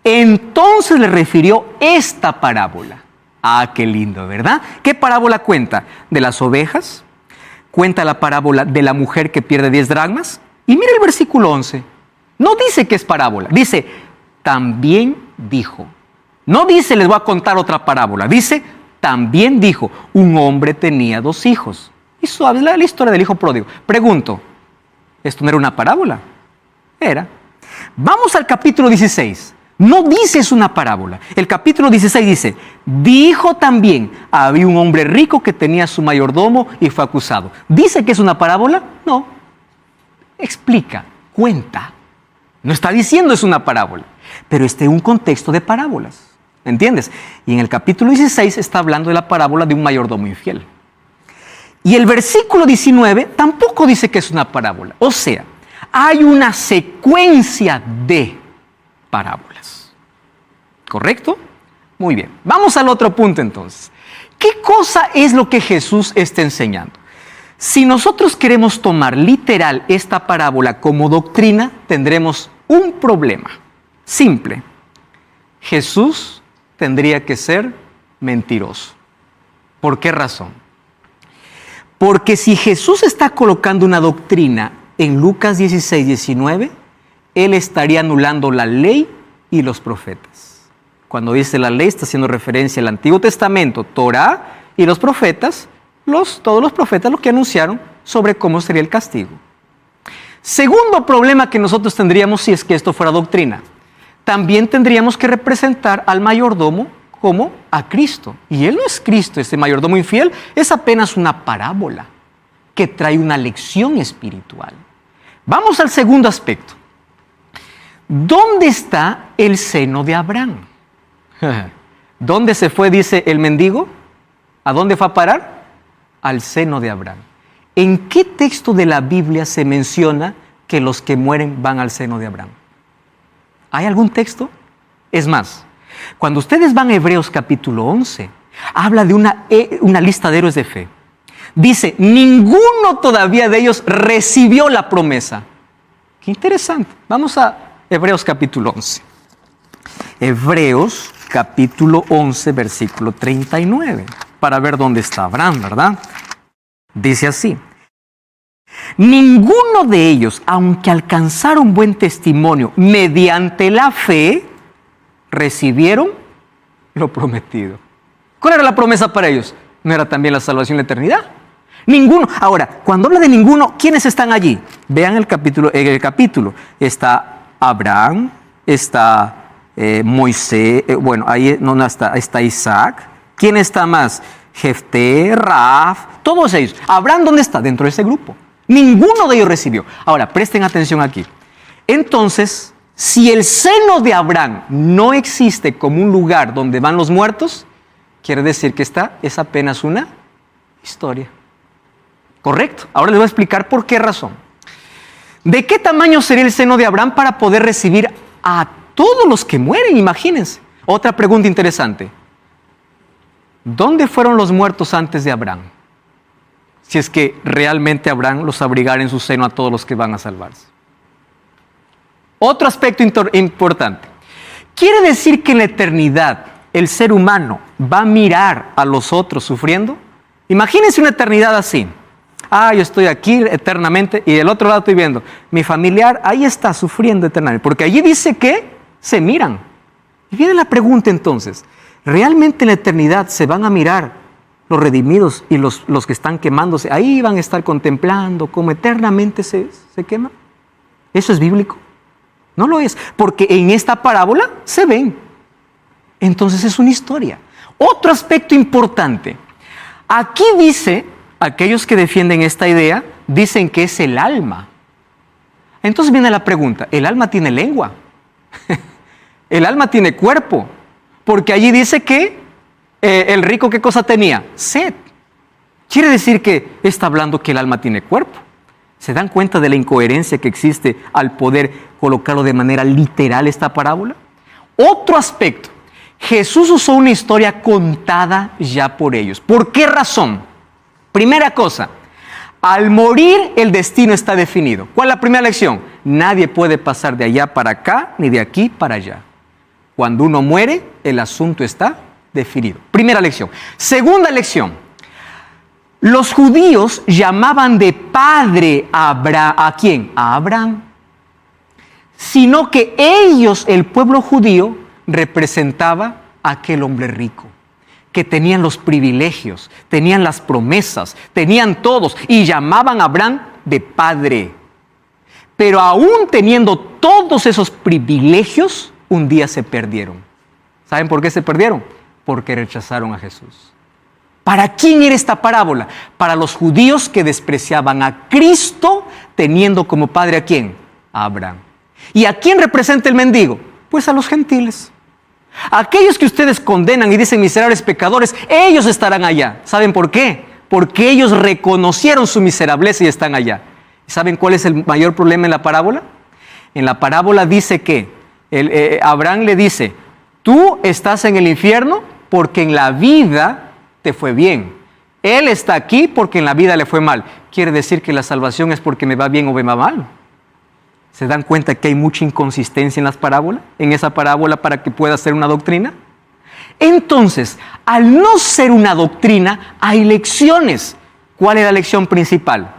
Entonces le refirió esta parábola. Ah, qué lindo, ¿verdad? ¿Qué parábola cuenta? De las ovejas. Cuenta la parábola de la mujer que pierde 10 dracmas. Y mira el versículo 11. No dice que es parábola. Dice, también dijo. No dice, les voy a contar otra parábola. Dice, también dijo, un hombre tenía 2 hijos. Y habla la historia del hijo pródigo. Pregunto, ¿esto no era una parábola? Era. Vamos al capítulo 16. No dice es una parábola. El capítulo 16 dice, dijo también, había un hombre rico que tenía su mayordomo y fue acusado. ¿Dice que es una parábola? No. Explica, cuenta. No está diciendo es una parábola, pero está en un contexto de parábolas. ¿Entiendes? Y en el capítulo 16 está hablando de la parábola de un mayordomo infiel. Y el versículo 19 tampoco dice que es una parábola. O sea, hay una secuencia de parábolas. ¿Correcto? Muy bien. Vamos al otro punto entonces. ¿Qué cosa es lo que Jesús está enseñando? Si nosotros queremos tomar literal esta parábola como doctrina, tendremos un problema. Simple. Jesús tendría que ser mentiroso. ¿Por qué razón? Porque si Jesús está colocando una doctrina en Lucas 16, 19, Él estaría anulando la ley y los profetas. Cuando dice la ley, está haciendo referencia al Antiguo Testamento, Torá, y los profetas, todos los profetas lo que anunciaron sobre cómo sería el castigo. Segundo problema que nosotros tendríamos si es que esto fuera doctrina. También tendríamos que representar al mayordomo como a Cristo. Y Él no es Cristo, ese mayordomo infiel es apenas una parábola que trae una lección espiritual. Vamos al segundo aspecto. ¿Dónde está el seno de Abraham? ¿Dónde se fue, dice el mendigo? ¿A dónde fue a parar? Al seno de Abraham. ¿En qué texto de la Biblia se menciona que los que mueren van al seno de Abraham? ¿Hay algún texto? Es más, cuando ustedes van a Hebreos capítulo 11, habla de una lista de héroes de fe. Dice, ninguno todavía de ellos recibió la promesa. Qué interesante. Vamos a Hebreos capítulo 11. Hebreos capítulo 11, versículo 39, para ver dónde está Abraham, ¿verdad? Dice así. Ninguno de ellos, aunque alcanzaron buen testimonio mediante la fe, recibieron lo prometido. ¿Cuál era la promesa para ellos? ¿No era también la salvación y la eternidad? Ninguno. Ahora, cuando habla de ninguno, ¿quiénes están allí? Vean el capítulo. Está Abraham, está Moisés, ahí no está Isaac. ¿Quién está más? Jefté, Raaf, todos ellos. Abraham, ¿dónde está? Dentro de ese grupo. Ninguno de ellos recibió. Ahora, presten atención aquí. Entonces, si el seno de Abraham no existe como un lugar donde van los muertos, quiere decir que esta es apenas una historia. ¿Correcto? Ahora les voy a explicar por qué razón. ¿De qué tamaño sería el seno de Abraham para poder recibir a todos los que mueren? Imagínense. Otra pregunta interesante. ¿Dónde fueron los muertos antes de Abraham? Si es que realmente Abraham los abrigara en su seno a todos los que van a salvarse. Otro aspecto importante. ¿Quiere decir que en la eternidad el ser humano va a mirar a los otros sufriendo? Imagínense una eternidad así. Yo estoy aquí eternamente y del otro lado estoy viendo. Mi familiar ahí está sufriendo eternamente. Porque allí dice que se miran. Y viene la pregunta entonces. ¿Realmente en la eternidad se van a mirar los redimidos y los que están quemándose? Ahí van a estar contemplando cómo eternamente se queman. ¿Eso es bíblico? No lo es. Porque en esta parábola se ven. Entonces es una historia. Otro aspecto importante. Aquí dice, aquellos que defienden esta idea, dicen que es el alma. Entonces viene la pregunta, ¿el alma tiene lengua? ¿El alma tiene cuerpo? Porque allí dice que el rico, ¿qué cosa tenía? Sed. Quiere decir que está hablando que el alma tiene cuerpo. ¿Se dan cuenta de la incoherencia que existe al poder colocarlo de manera literal esta parábola? Otro aspecto. Jesús usó una historia contada ya por ellos. ¿Por qué razón? Primera cosa, al morir el destino está definido. ¿Cuál es la primera lección? Nadie puede pasar de allá para acá ni de aquí para allá. Cuando uno muere, el asunto está definido. Primera lección. Segunda lección. Los judíos llamaban de padre ¿a quién? A Abraham. Sino que ellos, el pueblo judío, representaba a aquel hombre rico, que tenían los privilegios, tenían las promesas, tenían todos, y llamaban a Abraham de padre. Pero aún teniendo todos esos privilegios, un día se perdieron. ¿Saben por qué se perdieron? Porque rechazaron a Jesús. ¿Para quién era esta parábola? Para los judíos que despreciaban a Cristo, teniendo como padre ¿a quién? A Abraham. ¿Y a quién representa el mendigo? Pues a los gentiles. Aquellos que ustedes condenan y dicen miserables pecadores, ellos estarán allá. ¿Saben por qué? Porque ellos reconocieron su miserableza y están allá. ¿Saben cuál es el mayor problema en la parábola? En la parábola dice que Abraham le dice, tú estás en el infierno porque en la vida te fue bien. Él está aquí porque en la vida le fue mal. Quiere decir que la salvación es porque me va bien o me va mal. ¿Se dan cuenta que hay mucha inconsistencia en las parábolas? En esa parábola para que pueda ser una doctrina. Entonces, al no ser una doctrina, hay lecciones. ¿Cuál es la lección principal?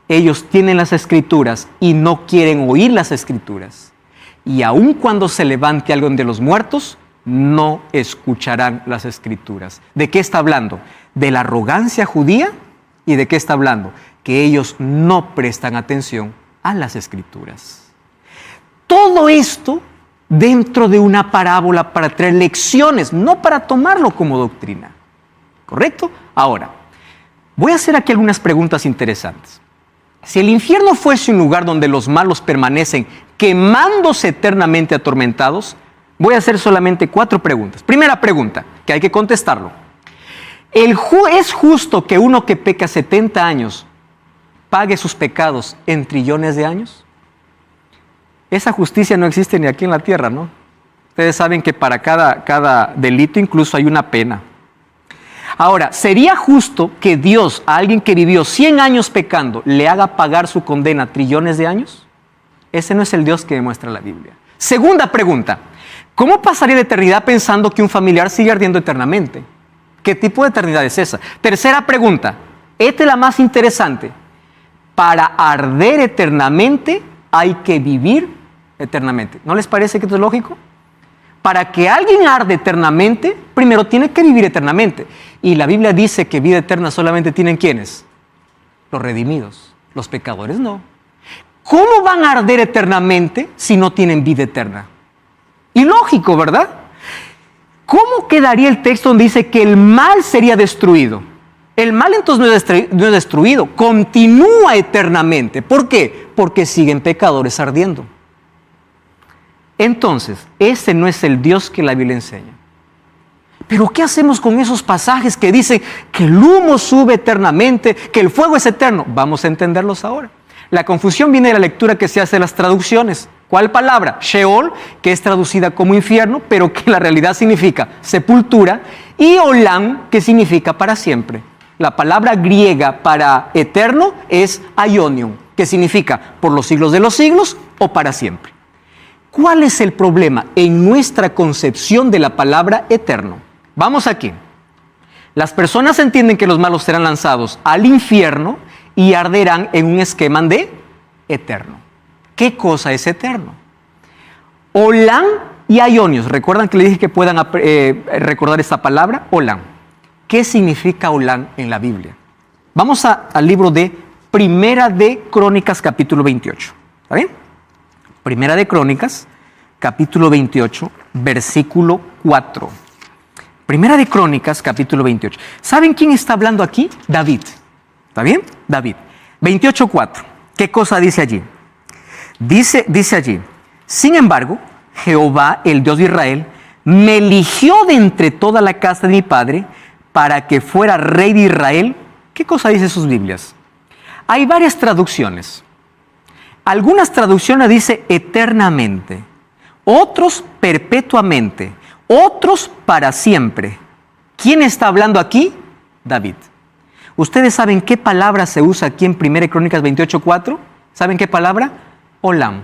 Ellos tienen las escrituras y no quieren oír las escrituras. Y aun cuando se levante alguien de los muertos, no escucharán las escrituras. ¿De qué está hablando? De la arrogancia judía. ¿Y de qué está hablando? Que ellos no prestan atención a las escrituras. Todo esto dentro de una parábola para traer lecciones, no para tomarlo como doctrina. ¿Correcto? Ahora, voy a hacer aquí algunas preguntas interesantes. Si el infierno fuese un lugar donde los malos permanecen quemándose eternamente atormentados, voy a hacer solamente 4 preguntas. Primera pregunta, que hay que contestarlo. ¿Es justo que uno que peca 70 años pague sus pecados en trillones de años? Esa justicia no existe ni aquí en la tierra, ¿no? Ustedes saben que para cada delito incluso hay una pena. Ahora, ¿sería justo que Dios a alguien que vivió 100 años pecando le haga pagar su condena trillones de años? Ese no es el Dios que demuestra la Biblia. Segunda pregunta, ¿cómo pasaría la eternidad pensando que un familiar sigue ardiendo eternamente? ¿Qué tipo de eternidad es esa? Tercera pregunta, esta es la más interesante. Para arder eternamente hay que vivir eternamente. ¿No les parece que esto es lógico? Para que alguien arde eternamente, primero tiene que vivir eternamente. Y la Biblia dice que vida eterna solamente tienen ¿quiénes? Los redimidos. Los pecadores no. ¿Cómo van a arder eternamente si no tienen vida eterna? Ilógico, ¿verdad? ¿Cómo quedaría el texto donde dice que el mal sería destruido? El mal entonces no es destruido, continúa eternamente. ¿Por qué? Porque siguen pecadores ardiendo. Entonces, ese no es el Dios que la Biblia enseña. Pero ¿qué hacemos con esos pasajes que dicen que el humo sube eternamente, que el fuego es eterno? Vamos a entenderlos ahora. La confusión viene de la lectura que se hace de las traducciones. ¿Cuál palabra? Sheol, que es traducida como infierno, pero que en la realidad significa sepultura, y Olam, que significa para siempre. La palabra griega para eterno es aionion, que significa por los siglos de los siglos o para siempre. ¿Cuál es el problema en nuestra concepción de la palabra eterno? Vamos aquí. Las personas entienden que los malos serán lanzados al infierno y arderán en un esquema de eterno. ¿Qué cosa es eterno? Olam y aionios. ¿Recuerdan que les dije que puedan recordar esta palabra? Olam. ¿Qué significa Olam en la Biblia? Vamos al libro de Primera de Crónicas, capítulo 28. ¿Está bien? Primera de Crónicas, capítulo 28, versículo 4. Primera de Crónicas, capítulo 28. ¿Saben quién está hablando aquí? David. ¿Está bien? David. 28:4. ¿Qué cosa dice allí? Dice allí, sin embargo, Jehová, el Dios de Israel, me eligió de entre toda la casa de mi padre para que fuera rey de Israel. ¿Qué cosa dice sus Biblias? Hay varias traducciones. Algunas traducciones dicen eternamente, otros perpetuamente, otros para siempre. ¿Quién está hablando aquí? David. ¿Ustedes saben qué palabra se usa aquí en 1 Crónicas 28:4? ¿Saben qué palabra? Olam.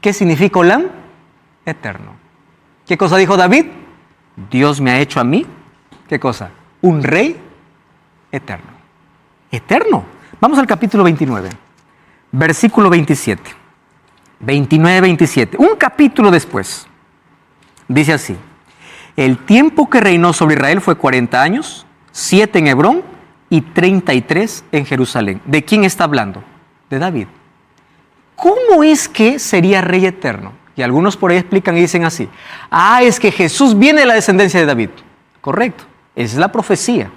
¿Qué significa Olam? Eterno. ¿Qué cosa dijo David? Dios me ha hecho a mí, ¿qué cosa? Un rey eterno. Eterno. Vamos al capítulo 29, versículo 27. 29-27. Un capítulo después. Dice así: el tiempo que reinó sobre Israel fue 40 años, 7 en Hebrón y 33 en Jerusalén. ¿De quién está hablando? De David. ¿Cómo es que sería rey eterno? Y algunos por ahí explican y dicen así: es que Jesús viene de la descendencia de David. Correcto, esa es la profecía.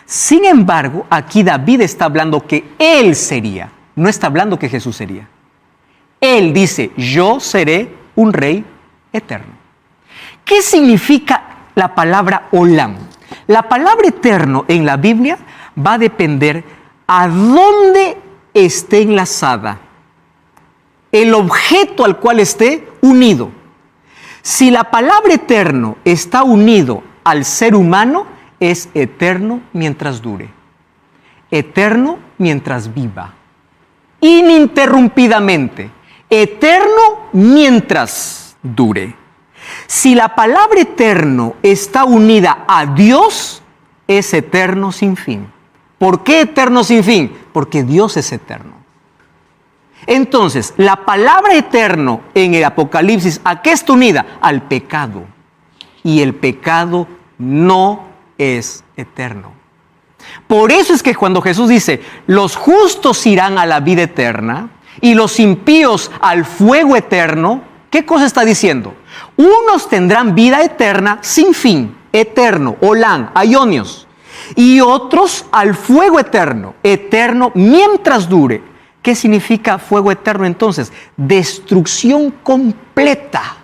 Sin embargo, aquí David está hablando que él sería, no está hablando que Jesús sería. Él dice: yo seré un rey eterno. ¿Qué significa la palabra Olam? La palabra eterno en la Biblia va a depender a dónde esté enlazada, el objeto al cual esté unido. Si la palabra eterno está unido al ser humano, es eterno mientras dure, eterno mientras viva, ininterrumpidamente, eterno mientras dure. Si la palabra eterno está unida a Dios, es eterno sin fin. ¿Por qué eterno sin fin? Porque Dios es eterno. Entonces, la palabra eterno en el Apocalipsis, ¿a qué está unida? Al pecado. Y el pecado no es eterno. Por eso es que cuando Jesús dice: los justos irán a la vida eterna y los impíos al fuego eterno, ¿qué cosa está diciendo? Unos tendrán vida eterna sin fin, eterno, Olam, aionios, y otros al fuego eterno, eterno mientras dure. ¿Qué significa fuego eterno entonces? Destrucción completa,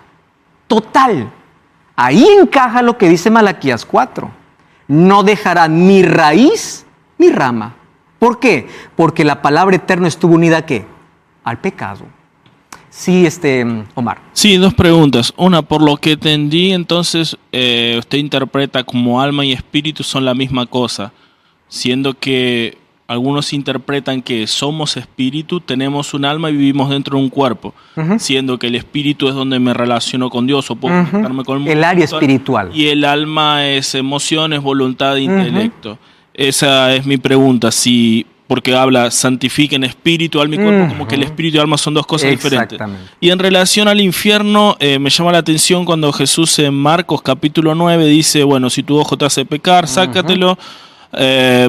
total. Ahí encaja lo que dice Malaquías 4. No dejará ni raíz ni rama. ¿Por qué? Porque la palabra eterno estuvo unida ¿a qué? Al pecado. Sí, Omar. Sí, dos preguntas. Una, por lo que entendí, entonces usted interpreta como alma y espíritu son la misma cosa, siendo que algunos interpretan que somos espíritu, tenemos un alma y vivimos dentro de un cuerpo, siendo que el espíritu es donde me relaciono con Dios o puedo conectarme con el mundo. El área espiritual. Y el alma es emociones, voluntad e intelecto. Esa es mi pregunta, porque habla santifiquen espíritu, alma y cuerpo, como que el espíritu y alma son dos cosas diferentes. Y en relación al infierno, me llama la atención cuando Jesús en Marcos capítulo 9 dice: bueno, si tu ojo te hace pecar, sácatelo,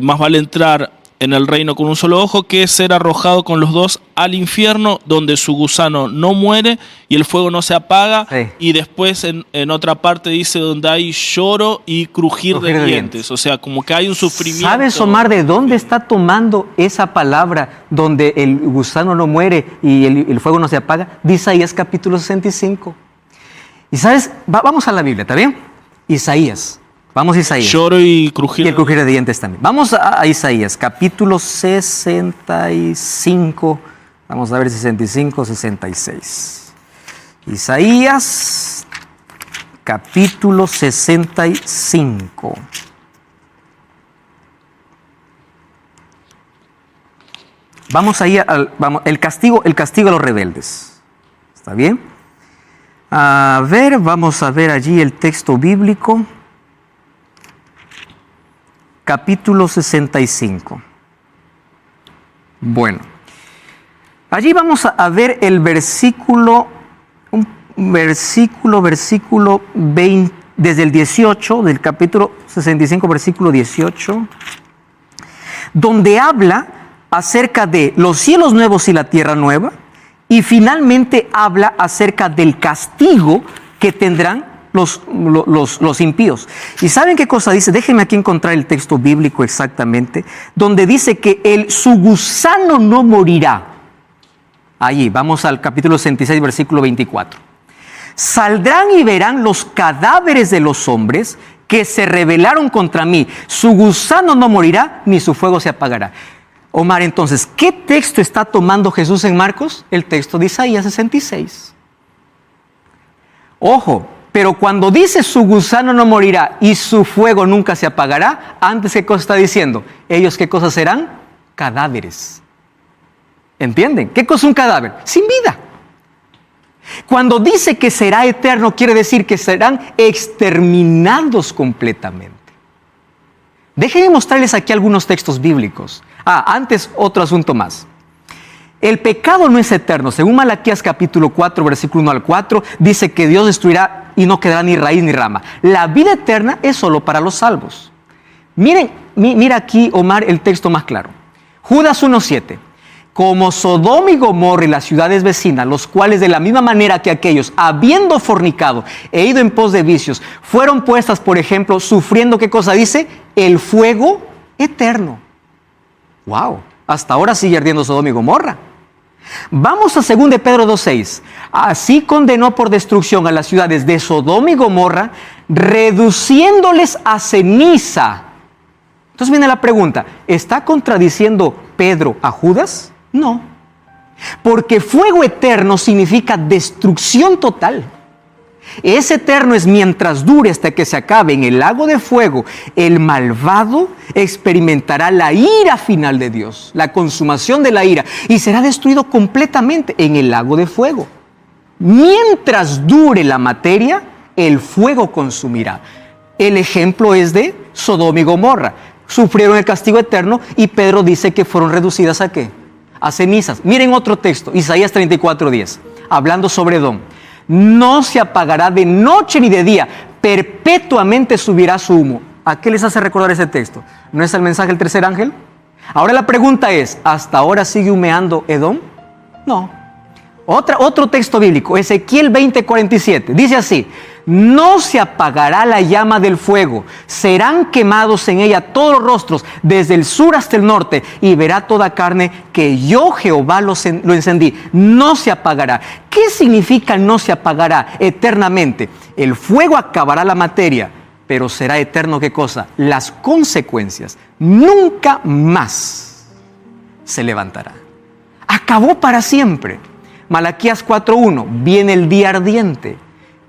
más vale entrar en el reino con un solo ojo que ser arrojado con los dos al infierno, donde su gusano no muere y el fuego no se apaga. Sí. Y después en otra parte dice: donde hay lloro y crujir de dientes. O sea, como que hay un sufrimiento. ¿Sabes, Omar, de dónde está tomando esa palabra donde el gusano no muere y el fuego no se apaga? De Isaías capítulo 65. Y sabes, vamos a la Biblia, ¿está bien? Isaías. Vamos a Isaías. Lloro y crujir. Y el crujir de dientes también. Vamos a Isaías, capítulo 65. Vamos a ver 65, 66. Isaías, capítulo 65. Vamos ahí el castigo a los rebeldes. ¿Está bien? A ver, vamos a ver allí el texto bíblico. Capítulo 65. Bueno, allí vamos a ver el versículo 20, desde el 18, del capítulo 65, versículo 18, donde habla acerca de los cielos nuevos y la tierra nueva, y finalmente habla acerca del castigo que tendrán los impíos. ¿Y saben qué cosa dice? Déjenme aquí encontrar el texto bíblico exactamente, donde dice que su gusano no morirá. Allí, vamos al capítulo 66, versículo 24. Saldrán y verán los cadáveres de los hombres que se rebelaron contra mí. Su gusano no morirá, ni su fuego se apagará. Omar, entonces, ¿qué texto está tomando Jesús en Marcos? El texto de Isaías 66. Ojo, pero cuando dice su gusano no morirá y su fuego nunca se apagará, antes ¿qué cosa está diciendo? Ellos ¿qué cosas serán? Cadáveres. ¿Entienden? ¿Qué cosa es un cadáver? Sin vida. Cuando dice que será eterno, quiere decir que serán exterminados completamente. Déjenme mostrarles aquí algunos textos bíblicos. Antes otro asunto más. El pecado no es eterno. Según Malaquías capítulo 4, versículo 1 al 4, dice que Dios destruirá y no quedará ni raíz ni rama. La vida eterna es solo para los salvos. Mira aquí, Omar, el texto más claro. Judas 1:7. Como Sodoma y Gomorra y las ciudades vecinas, los cuales de la misma manera que aquellos, habiendo fornicado e ido en pos de vicios, fueron puestas, por ejemplo, sufriendo, ¿qué cosa dice? El fuego eterno. ¡Wow! Hasta ahora sigue ardiendo Sodoma y Gomorra. Vamos a 2 de Pedro 2:6. Así condenó por destrucción a las ciudades de Sodoma y Gomorra, reduciéndoles a ceniza. Entonces viene la pregunta, ¿está contradiciendo Pedro a Judas? No, porque fuego eterno significa destrucción total. Ese eterno es mientras dure hasta que se acabe en el lago de fuego. El malvado experimentará la ira final de Dios, la consumación de la ira, y será destruido completamente en el lago de fuego. Mientras dure la materia, el fuego consumirá. El ejemplo es de Sodoma y Gomorra. Sufrieron el castigo eterno y Pedro dice que fueron reducidas ¿a qué? A cenizas. Miren otro texto, Isaías 34:10, hablando sobre Edom. No se apagará de noche ni de día, perpetuamente subirá su humo. ¿A qué les hace recordar ese texto? ¿No es el mensaje del tercer ángel? Ahora la pregunta es, ¿hasta ahora sigue humeando Edom? No. Otro texto bíblico, Ezequiel 20:47, dice así: no se apagará la llama del fuego, serán quemados en ella todos los rostros, desde el sur hasta el norte, y verá toda carne que yo Jehová lo encendí. No se apagará. ¿Qué significa no se apagará eternamente? El fuego acabará la materia, pero será eterno, ¿qué cosa? Las consecuencias. Nunca más se levantará. Acabó para siempre. Malaquías 4:1, viene el día ardiente,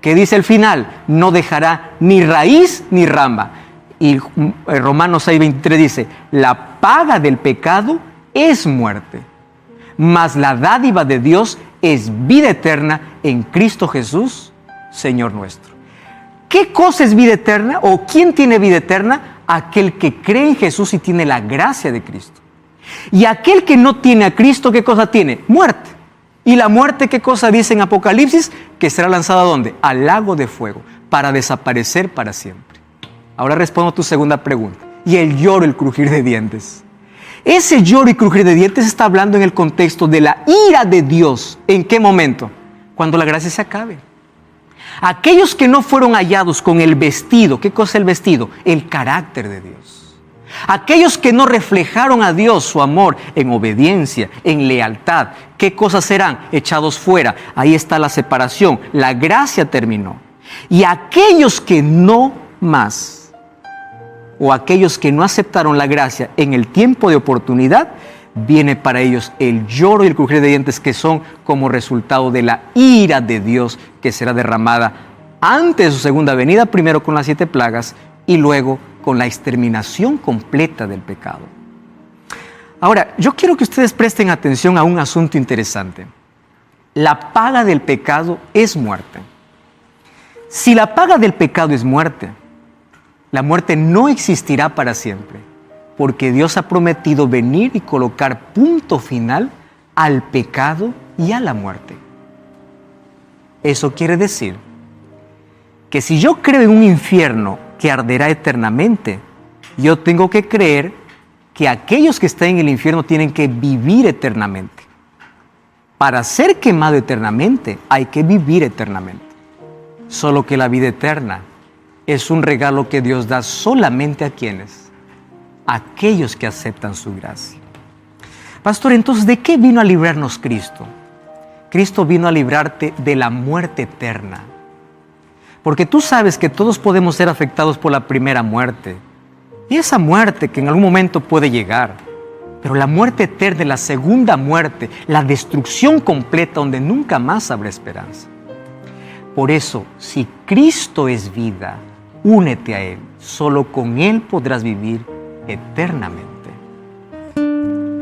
que dice el final, no dejará ni raíz ni rama. Y Romanos 6:23 dice, la paga del pecado es muerte, mas la dádiva de Dios es vida eterna en Cristo Jesús, Señor nuestro. ¿Qué cosa es vida eterna? ¿O quién tiene vida eterna? Aquel que cree en Jesús y tiene la gracia de Cristo. Y aquel que no tiene a Cristo, ¿qué cosa tiene? Muerte. ¿Y la muerte qué cosa dice en Apocalipsis? Que será lanzada ¿a dónde? Al lago de fuego, para desaparecer para siempre. Ahora respondo a tu segunda pregunta. Y el lloro, el crujir de dientes. Ese lloro y crujir de dientes está hablando en el contexto de la ira de Dios. ¿En qué momento? Cuando la gracia se acabe. Aquellos que no fueron hallados con el vestido, ¿qué cosa es el vestido? El carácter de Dios. Aquellos que no reflejaron a Dios su amor en obediencia, en lealtad, ¿qué cosas serán? Echados fuera. Ahí está la separación. La gracia terminó. Y aquellos que no más, o aquellos que no aceptaron la gracia en el tiempo de oportunidad, viene para ellos el lloro y el crujir de dientes, que son como resultado de la ira de Dios que será derramada antes de su segunda venida, primero con las 7 plagas y luego con la exterminación completa del pecado. Ahora, yo quiero que ustedes presten atención a un asunto interesante. La paga del pecado es muerte. Si la paga del pecado es muerte, la muerte no existirá para siempre, porque Dios ha prometido venir y colocar punto final al pecado y a la muerte. Eso quiere decir que si yo creo en un infierno que arderá eternamente, yo tengo que creer que aquellos que están en el infierno tienen que vivir eternamente. Para ser quemado eternamente hay que vivir eternamente. Solo que la vida eterna es un regalo que Dios da solamente a quienes, aquellos que aceptan su gracia. Pastor, entonces, ¿de qué vino a librarnos Cristo? Cristo vino a librarte de la muerte eterna. Porque tú sabes que todos podemos ser afectados por la primera muerte. Y esa muerte que en algún momento puede llegar, Pero la muerte eterna, la segunda muerte, la destrucción completa donde nunca más habrá esperanza. Por eso, si Cristo es vida, únete a Él. Solo con Él podrás vivir eternamente.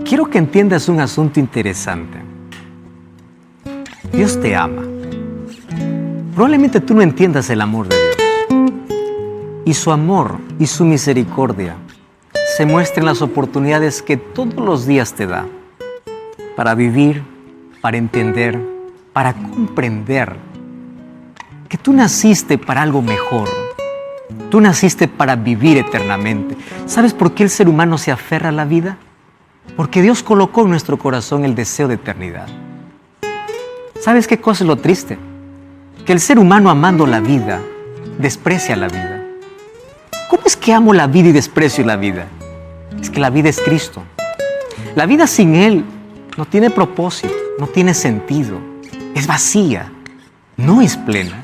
Quiero que entiendas un asunto interesante. Dios te ama. Probablemente tú no entiendas el amor de Dios. Y su amor y su misericordia se muestran en las oportunidades que todos los días te da para vivir, para entender, para comprender que tú naciste para algo mejor. Tú naciste para vivir eternamente. ¿Sabes por qué el ser humano se aferra a la vida? Porque Dios colocó en nuestro corazón el deseo de eternidad. ¿Sabes qué cosa es lo triste? Que el ser humano, amando la vida, desprecia la vida. ¿Cómo es que amo la vida y desprecio la vida? Es que la vida es Cristo. La vida sin Él no tiene propósito, no tiene sentido, es vacía, no es plena.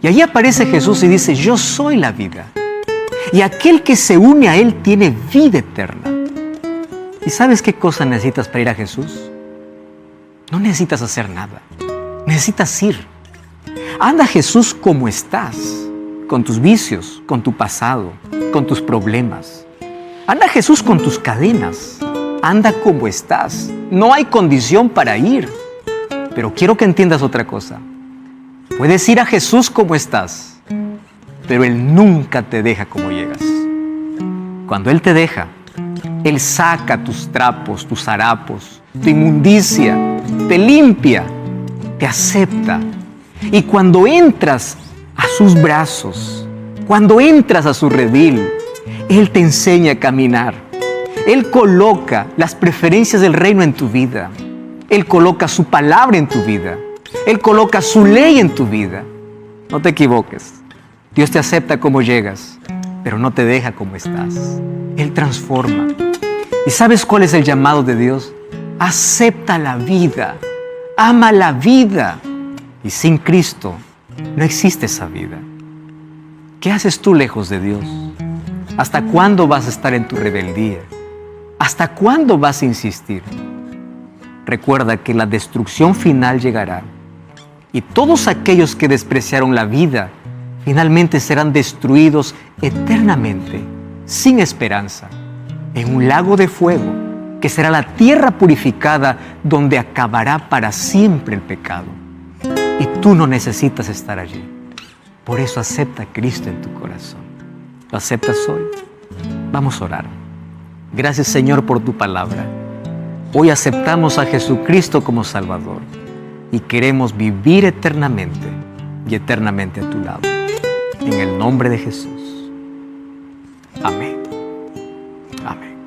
Y allí aparece Jesús y dice: yo soy la vida. Y aquel que se une a Él tiene vida eterna. ¿Y sabes qué cosa necesitas para ir a Jesús? No necesitas hacer nada. Necesitas ir. Anda a Jesús como estás, con tus vicios, con tu pasado, con tus problemas. Anda a Jesús con tus cadenas. Anda como estás. No hay condición para ir. Pero quiero que entiendas otra cosa. Puedes ir a Jesús como estás, pero Él nunca te deja como llegas. Cuando Él te deja, Él saca tus trapos, tus harapos, tu inmundicia, te limpia, te acepta. Y cuando entras a sus brazos, cuando entras a su redil, Él te enseña a caminar. Él coloca las preferencias del reino en tu vida. Él coloca su palabra en tu vida. Él coloca su ley en tu vida. No te equivoques. Dios te acepta como llegas, pero no te deja como estás. Él transforma. ¿Y sabes cuál es el llamado de Dios? Acepta la vida. Ama la vida. Y sin Cristo no existe esa vida. ¿Qué haces tú lejos de Dios? ¿Hasta cuándo vas a estar en tu rebeldía? ¿Hasta cuándo vas a insistir? Recuerda que la destrucción final llegará. Y todos aquellos que despreciaron la vida finalmente serán destruidos eternamente, sin esperanza, en un lago de fuego que será la tierra purificada donde acabará para siempre el pecado. Y tú no necesitas estar allí. Por eso acepta a Cristo en tu corazón. ¿Lo aceptas hoy? Vamos a orar. Gracias, Señor, por tu palabra. Hoy aceptamos a Jesucristo como Salvador y queremos vivir eternamente y eternamente a tu lado. En el nombre de Jesús. Amén. Amén.